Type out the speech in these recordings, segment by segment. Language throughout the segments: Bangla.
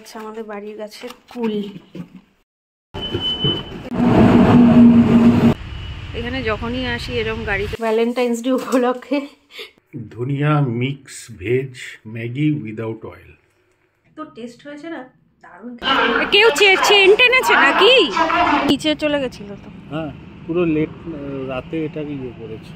যাচ্ছে আমাদের বাড়ির গাছের কুল। এখানে যখনই আসি এরকম গাড়িতে ভ্যালেন্টাইন্স ডে উপলক্ষে ধনিয়া mix veg Maggi without oil. তো টেস্ট হয়েছে না, দারুণ। কেউ চেন টেনেছে নাকি? নিচে চলে গেছিল তো। হ্যাঁ, পুরো লেট রাতে এটাকে ইয়ে করেছে।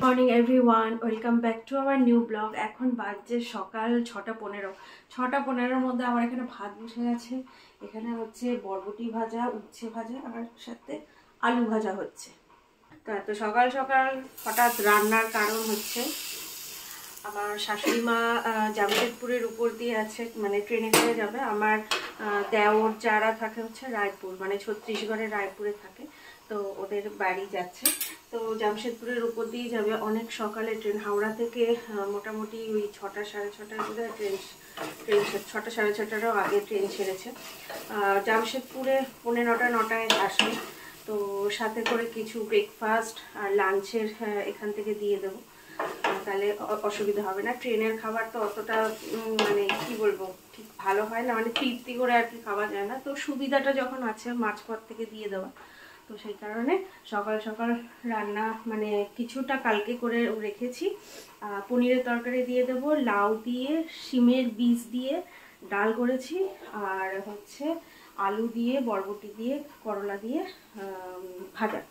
Morning everyone, welcome back to our new blog. এখন বাজছে সকাল 6:15 মধ্যে আমার এখানে ভাত বসে গেছে। এখানে হচ্ছে বরবটি ভাজা, উচ্ছে ভাজা আর সাথে আলু ভাজা হচ্ছে। তো এত সকাল সকাল হঠাৎ রান্নার কারণ হচ্ছে আমার শাশুড়ি মা জামশেদপুরের উপর দিয়ে আছে, মানে ট্রেনে করে যাবে। আমার দেওর যারা থাকে হচ্ছে রায়পুর, মানে ছত্তিশগড়ের রায়পুরে থাকে, তো ওদের বাড়ি যাচ্ছে। তো জামশেদপুরের উপর দিয়ে যাবে, অনেক সকালে ট্রেন। হাওড়া থেকে মোটামুটি ওই 6টা সাড়ে 6টার বোধহয় ট্রেন 6টা সাড়ে 6টারও আগে ট্রেন ছেড়েছে। জামশেদপুরে 9:30 আসবে। তো সাথে করে কিছু ব্রেকফাস্ট আর লাঞ্চের এখান থেকে দিয়ে দেবো, তাহলে অসুবিধা হবে না। ট্রেনের খাবার তো অতটা মানে কি বলবো, ঠিক ভালো হয় না, মানে তৃপ্তি করে আর কি খাওয়া যায় না। তো সুবিধাটা যখন আছে মাঝপথ থেকে দিয়ে দেওয়া, তো সেই কারণে সকাল সকাল রান্না মানে কিছুটা কালকে করে রেখেছি। পনিরের তরকারি দিয়ে দেবো, লাউ দিয়ে শিমের বীজ দিয়ে ডাল করেছি, আর হচ্ছে আলু দিয়ে বরবটি দিয়ে করলা দিয়ে ভাজা।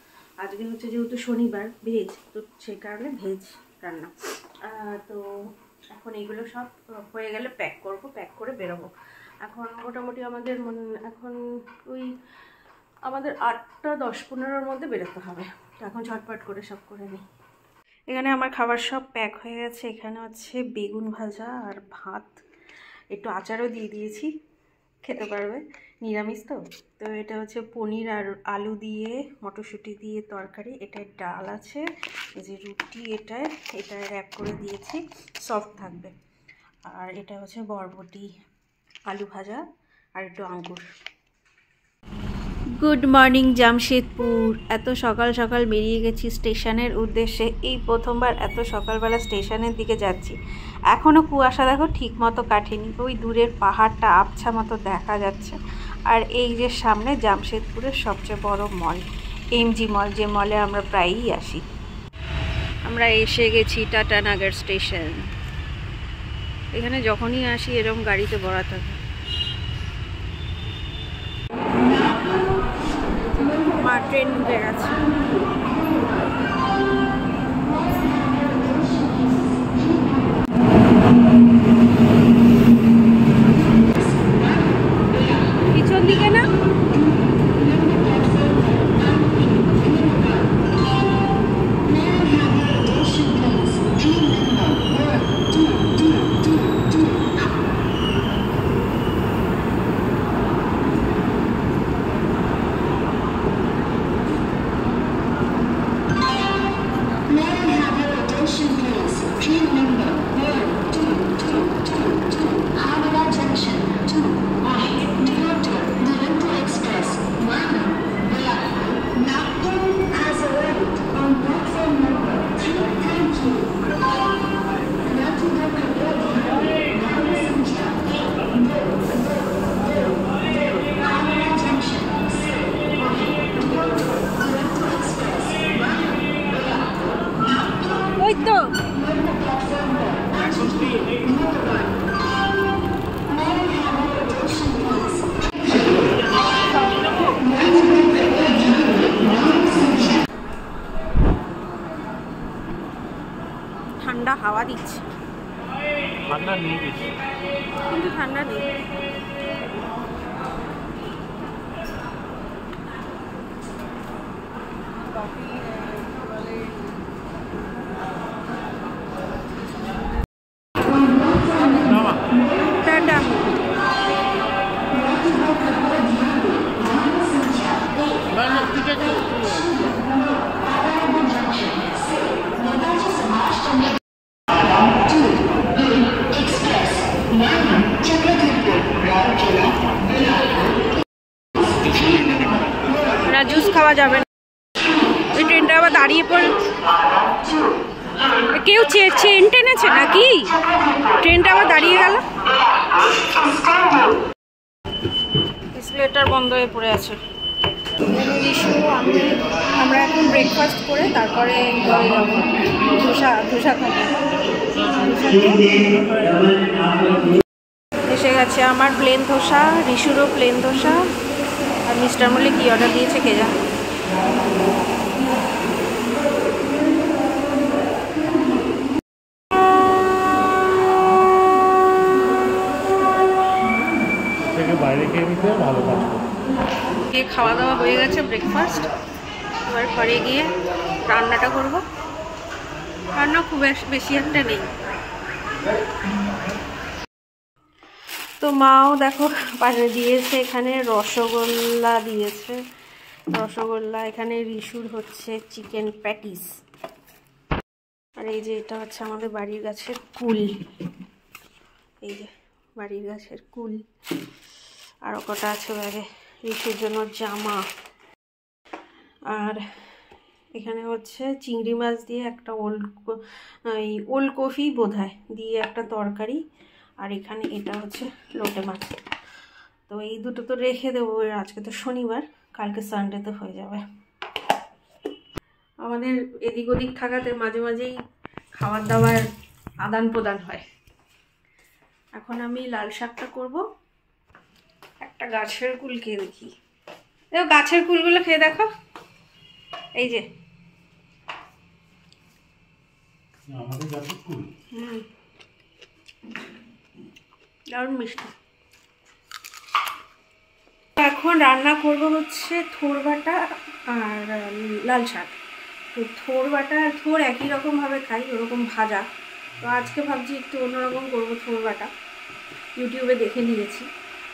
আজকে হচ্ছে যেহেতু শনিবার ভেজ, তো সেই কারণে ভেজ রান্না। তো এখন এইগুলো সব হয়ে গেলে প্যাক করব, প্যাক করে বেরোবো। এখন মোটামুটি আমাদের এখন ওই আমাদের 8:10-15-র মধ্যে বেরোতে হবে। তো এখন ঝটপট করে সব করে নিই। এখানে আমার খাবার সব প্যাক হয়ে গেছে। এখানে হচ্ছে বেগুন ভাজা আর ভাত, একটু আচারও দিয়ে দিয়েছি, খেতে পারবে, নিরামিষ তো। তো এটা হচ্ছে পনির আর আলু দিয়ে মটরশুঁটি দিয়ে তরকারি। এটায় ডাল আছে, এই যে রুটি এটায় র্যাপ করে দিয়েছি, সফট থাকবে। আর এটা হচ্ছে বরবটি আলু ভাজা আর একটু আঙ্গুর। Good morning Jamshedpur. এত সকাল সকাল বেরিয়ে গেছি স্টেশনের উদ্দেশ্যে। এই প্রথমবার এত সকালবেলা স্টেশনের দিকে যাচ্ছি। এখনও কুয়াশা দেখো ঠিক মতো কাটেনি, ওই দূরের পাহাড়টা আবছা মতো দেখা যাচ্ছে। আর এই যে সামনে জামশেদপুরের সবচেয়ে বড় মল এমজি মল, যে মলে আমরা প্রায়ই আসি। আমরা এসে গেছি টাটানগর স্টেশন। এখানে যখনই আসি এরকম গাড়িতে ভরা থাকে। মা ট্রেন ঢুকে গেছে। পিছন দিকে না, ওই তো ঠান্ডা হাওয়া দিচ্ছে, ঠান্ডা নেই বেশি, কিন্তু ঠান্ডা নেই। টাটা। জুস খাওয়া যাবে না, ওই ট্রেনটা আবার দাঁড়িয়ে পড়ে। কেউ চেন টেনেছে নাকি? ট্রেনটা আবার দাঁড়িয়ে গেল। সোয়েটার বন্ধ হয়ে পড়ে আছে। আমরা এখন ব্রেকফাস্ট করে তারপরে ঘরে যাবো ধোসা খাবো। এসে গেছে আমার প্লেন ধোসা, রিশুরও প্লেন ধোসা, আর মিস্টার মল্লিক কি অর্ডার দিয়েছে কে জানে। বাইরে খেয়ে নিতে ভালো কাজ করে। খাওয়া দাওয়া হয়ে গেছে, ব্রেকফাস্ট। এবার ঘরে গিয়ে রান্নাটা করব। রান্না খুব বেশি একটা নেই। তো মাও দেখো পাশে দিয়েছে, এখানে রসগোল্লা দিয়েছে, রসগোল্লা। এখানে রিশুর হচ্ছে চিকেন প্যাটিস, আর এই যে এটা হচ্ছে আমাদের বাড়ির গাছের কুল। এই যে বাড়ির গাছের কুল। আরও কটা আছে ব্যাগে, রিশুর জন্য জামা। আর এখানে হচ্ছে চিংড়ি মাছ দিয়ে একটা ওলকপি বোধহয় দিয়ে একটা তরকারি, আর এখানে এটা হচ্ছে লোটে মাছ। তো এই দুটো তো রেখে দেবো, আজকে তো শনিবার, কালকে সানডেতে হয়ে যাবে। আমাদের এদিক ওদিক থাকাতে মাঝে মাঝেই খাবার দাবার আদান প্রদান হয়। এখন আমি লাল শাকটা করব। একটা গাছের কুল খেয়ে দেখি। দেখো গাছের কুলগুলো খেয়ে দেখো, এই যে দারুণ মিষ্টি। এখন রান্না করব হচ্ছে থোর বাটা আর লাল শাক। তো থোর বাটা আর থোর একই রকমভাবে খাই, ওরকম ভাজা। তো আজকে ভাবছি একটু অন্যরকম করবো। থোর বাটা ইউটিউবে দেখে নিয়েছি।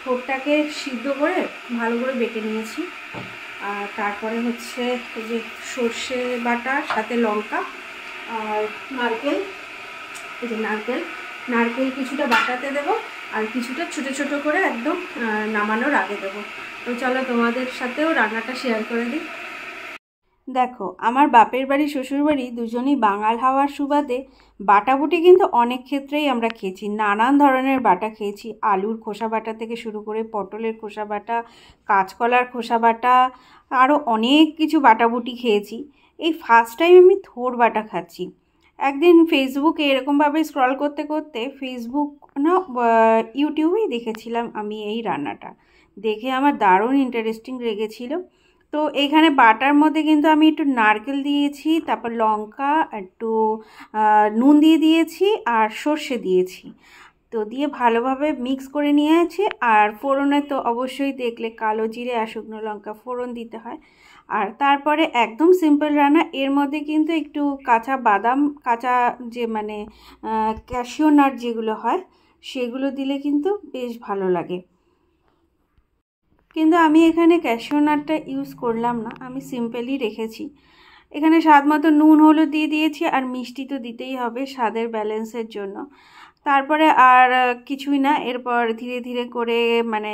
থোরটাকে সিদ্ধ করে ভালো করে বেটে নিয়েছি, আর তারপরে হচ্ছে এই যে সর্ষে বাটা, সাথে লঙ্কা আর নারকেল। এই যে নারকেল কিছুটা বাটাতে দেবো, আর কিছুটা ছোটো ছোটো করে একদম নামানোর আগে দেবো। তো চলো তোমাদের সাথেও রান্নাটা শেয়ার করে দিই। দেখো আমার বাপের বাড়ি শ্বশুর বাড়ি দুজনেই বাঙাল হওয়ার সুবাদে বাটাবুটি কিন্তু অনেক ক্ষেত্রেই আমরা খেয়েছি। নানান ধরনের বাটা খেয়েছি, আলুর খোসা বাটা থেকে শুরু করে পটলের খোসা বাটা, কাঁচকলার খোসা বাটা, আরও অনেক কিছু বাটাবুটি খেয়েছি। এই ফার্স্ট টাইম আমি থোর বাটা খাচ্ছি। একদিন ফেসবুকে এরকমভাবে স্ক্রল করতে করতে ফেসবুক না ইউটিউবেই দেখেছিলাম আমি এই রান্নাটা, দেখে আমার দারুণ ইন্টারেস্টিং লেগেছিলো। তো এখানে বাটার মধ্যে কিন্তু আমি একটু নারকেল দিয়েছি, তারপর লঙ্কা, একটু নুন দিয়েছি, আর সর্ষে দিয়েছি। তো দিয়ে ভালোভাবে মিক্স করে নিয়েছি। আর ফোড়নে তো অবশ্যই দেখলে কালো জিরে আর শুকনো লঙ্কা ফোড়ন দিতে হয়। আর তারপরে একদম সিম্পল রান্না, এর মধ্যে কিন্তু একটু কাঁচা বাদাম, কাঁচা যে মানে ক্যাশিউ নাট যেগুলো হয় সেগুলো দিলে কিন্তু বেশ ভালো লাগে। কিন্তু আমি এখানে ক্যাশিউ নাটটা ইউজ করলাম না, আমি সিম্পলই রেখেছি। এখানে স্বাদ মতো নুন হলুদ দিয়ে দিয়েছি, আর মিষ্টি তো দিতেই হবে স্বাদের ব্যালেন্সের জন্য। তারপরে আর কিছুই না, এরপর ধীরে ধীরে করে মানে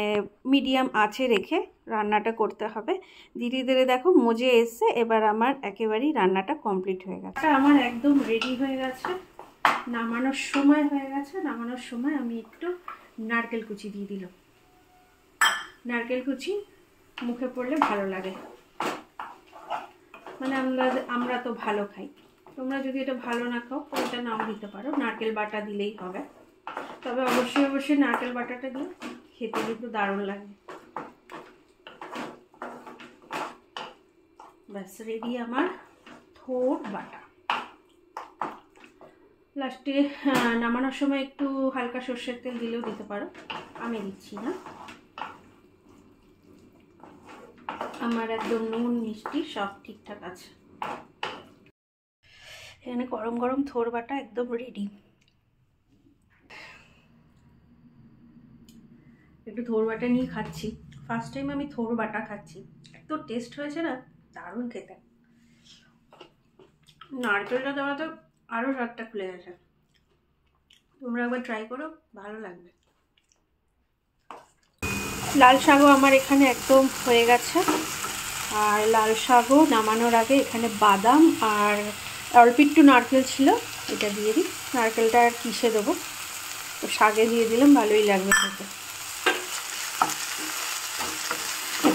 মিডিয়াম আঁচে রেখে রান্নাটা করতে হবে। ধীরে ধীরে দেখো মজে এসছে। এবার আমার একেবারেই রান্নাটা কমপ্লিট হয়ে গেছে, আমার একদম রেডি হয়ে গেছে, নামানোর সময় হয়ে গেছে। নামানোর সময় আমি একটু নারকেল কুচি দিয়ে দিলাম। নারকেল কুচি মুখে পড়লে ভালো লাগে, মানে আমরা তো ভালো খাই। তোমরা যদি এটা ভালো না খাও তো এটা নাও দিতে পারো, নারকেল বাটা দিলেই হবে। তবে অবশ্যই নারকেল বাটাটা দিয়ে খেতে কিন্তু দারুণ লাগে। ব্যাস রেডি আমার থোর বাটা। লাস্টে নামানোর সময় একটু হালকা সর্ষের তেল দিলেও দিতে পারো, আমি দিচ্ছি না। আমার একদম নুন মিষ্টি সব ঠিকঠাক আছে। এখানে গরম গরম থোর বাটা একদম রেডি। একটু থোর বাটা নিয়ে খাচ্ছি, ফার্স্ট টাইম আমি থোর বাটা খাচ্ছি। এত টেস্ট হয়েছে না, দারুণ খেতে। নারকেলটা দেওয়াতে আরও স্বাদটা খুলে গেছে। তোমরা একবার ট্রাই করো, ভালো লাগবে। লাল শাকও আমার এখানে একদম হয়ে গেছে। আর লাল শাকও নামানোর আগে এখানে বাদাম আর অল্প একটু নারকেল ছিল, এটা দিয়ে দিই। নারকেলটা আর কিসে দেবো, তো শাকে দিয়ে দিলাম, ভালোই লাগবে খেতে।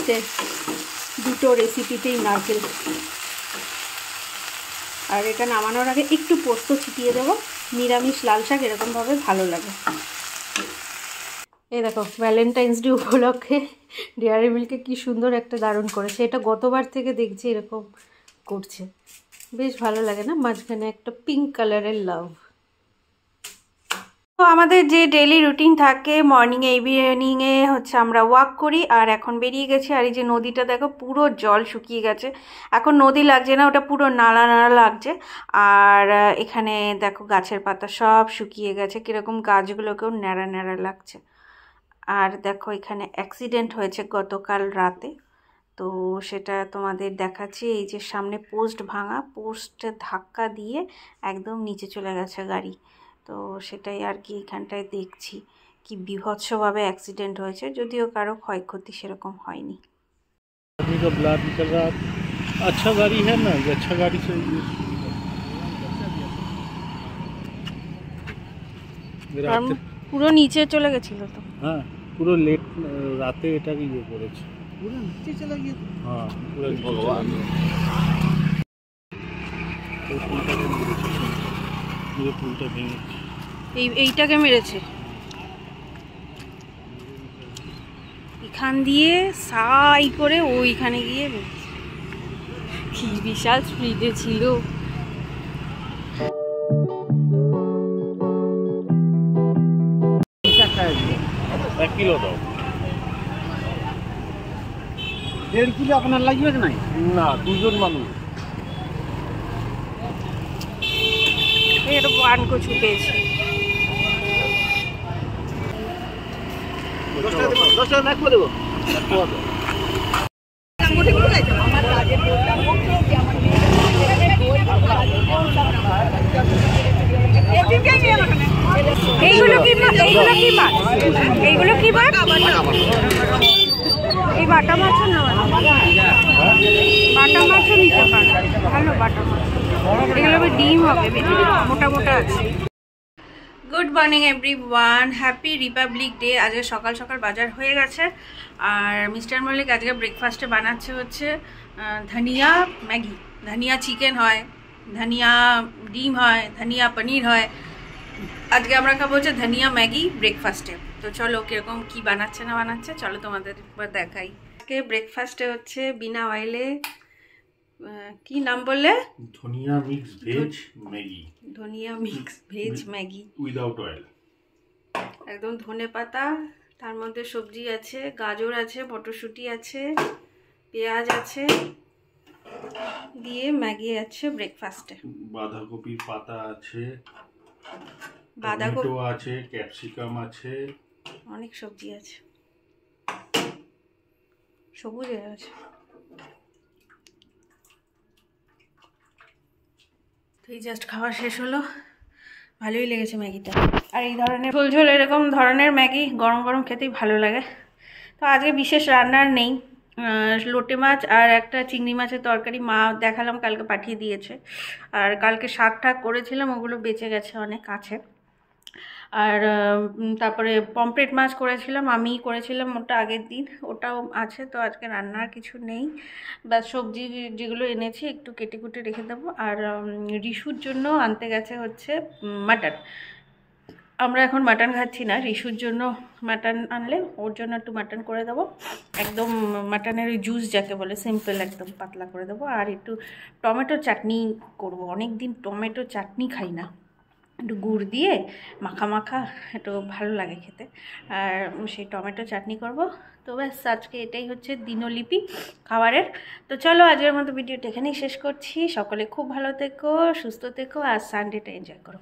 হচ্ছে দুটো রেসিপিতেই নারকেল। আর এটা নামানোর আগে একটু পোস্ত ছিটিয়ে দেবো, নিরামিষ লাল শাক এরকমভাবে ভালো লাগে। এই দেখো ভ্যালেন্টাইন্স ডে উপলক্ষে ডেয়ারি মিল্কে কি সুন্দর একটা দারুণ করেছে। এটা গতবার থেকে দেখছি এরকম করছে, বেশ ভালো লাগে না? মাঝখানে একটা পিঙ্ক কালারের লাভ। তো আমাদের যে ডেইলি রুটিন থাকে, মর্নিংয়ে ইভিনিংয়ে হচ্ছে আমরা ওয়াক করি, আর এখন বেরিয়ে গেছি। আর এই যে নদীটা দেখো পুরো জল শুকিয়ে গেছে, এখন নদী লাগছে না, ওটা পুরো নালা নালা লাগছে। আর এখানে দেখো গাছের পাতা সব শুকিয়ে গেছে, কীরকম গাছগুলোকেও ন্যাড়া ন্যাড়া লাগছে। আর দেখো এখানে অ্যাক্সিডেন্ট হয়েছে গতকাল রাতে, তো সেটা তোমাদের দেখাচ্ছি। এই যে সামনে পোস্ট ভাঙা, পোস্টে ধাক্কা দিয়ে একদম নিচে চলে গেছে গাড়ি। তো সেটাই আর কি এখানটায় দেখছি, কি বিভৎসভাবে অ্যাক্সিডেন্ট হয়েছে, যদিও কারো ক্ষয়ক্ষতি সেরকম হয়নি। ब्लड निकल रहा। अच्छा गाड़ी है ना, अच्छा गाड़ी से পুরো নিচে চলে গেছিল তো। হ্যাঁ, পুরো লেট রাতে এটাকে ইয়ে করেছে, পুরো নিচে চলে গিয়ে। হ্যাঁ, পুরো ভগবান। পুলটা ভেঙে এইটাকে মেরেছে, এখান দিয়ে সাই করে ওইখানে গিয়ে কি বিশাল স্পিডে ছিল। এক কিলো দাও। 1.5 কিলো আপনার লাগবে নাই? না, দুজন মানুষ। এর বান কচু পেয়েছি। 10 টাকা ম্যাক করে দেবো। এইগুলো কি মাছ? এইগুলো কি মাছ? এই বাটা মাছও না, বাটা মাছও নিতে পারে, ভালো বাটা মাছ। এগুলো ডিম হবে, মোটা মোটা আছে। Good morning everyone, happy Republic day. আজকে সকাল সকাল বাজার হয়ে গেছে, আর মিস্টার মল্লিক আজকে ব্রেকফাস্টে বানাচ্ছে হচ্ছে ধনিয়া ম্যাগি। ধনিয়া চিকেন হয়, ধনিয়া ডিম হয়, ধনিয়া পনির হয়। আজকে আমরা খাবো হচ্ছে ধনিয়া ম্যাগি ব্রেকফাস্টে। তো চলো কিরকম কি বানাচ্ছে না বানাচ্ছে চলো তোমাদের দেখাই। আজকে ব্রেকফাস্টে হচ্ছে বিনা অয়েলে, কি নাম বললে? ধনিয়া মিক্স ভেজ ম্যাগি। ধনিয়া mix veg Maggi without oil. একদম ধনে পাতা, তার মধ্যে সবজি আছে, গাজর আছে, মটরশুঁটি আছে, পেঁয়াজ আছে, দিয়ে ম্যাগি আছে ব্রেকফাস্টে। বাঁধাকপির পাতা আছে, বাঁধাকপি আছে, ক্যাপসিকাম আছে, অনেক সবজি আছে, সবুজ আছে। তো এই জাস্ট খাওয়া শেষ হলো, ভালোই লেগেছে ম্যাগিটা। আর এই ধরনের ঝোল ঝোল এরকম ধরনের ম্যাগি গরম গরম খেতেই ভালো লাগে। তো আজকে বিশেষ রান্নার নেই, লোটে মাছ আর একটা চিংড়ি মাছের তরকারি মা দেখালাম কালকে পাঠিয়ে দিয়েছে। আর কালকে শাক ঠাক করেছিলাম, ওগুলো বেঁচে গেছে অনেক আছে। আর তারপরে পমফ্রেট মাছ করেছিলাম, আমিই করেছিলাম ওটা আগের দিন, ওটাও আছে। তো আজকে রান্নার কিছু নেই, বা সবজি যেগুলো এনেছি একটু কেটে কুটে রেখে দেবো। আর রিশুর জন্য আনতে গেছে হচ্ছে মাটন। আমরা এখন মাটন খাচ্ছি না, রিশুর জন্য মাটন আনলে ওর জন্য একটু মাটন করে দেবো, একদম মাটনের ওই জুস যাকে বলে, সিম্পল একদম পাতলা করে দেবো। আর একটু টমেটো চাটনি করব, অনেক দিন টমেটো চাটনি খাই না, একটু গুড় দিয়ে মাখা মাখা একটু ভালো লাগে খেতে, আর সেই টমেটো চাটনি করব। তো ব্যাস আজকে এটাই হচ্ছে দিনলিপি খাবারের। তো চলো আজকের মতো ভিডিওটা এখানেই শেষ করছি। সকলে খুব ভালো থেকো, সুস্থ থেকো, আর সানডেটা এনজয় করো।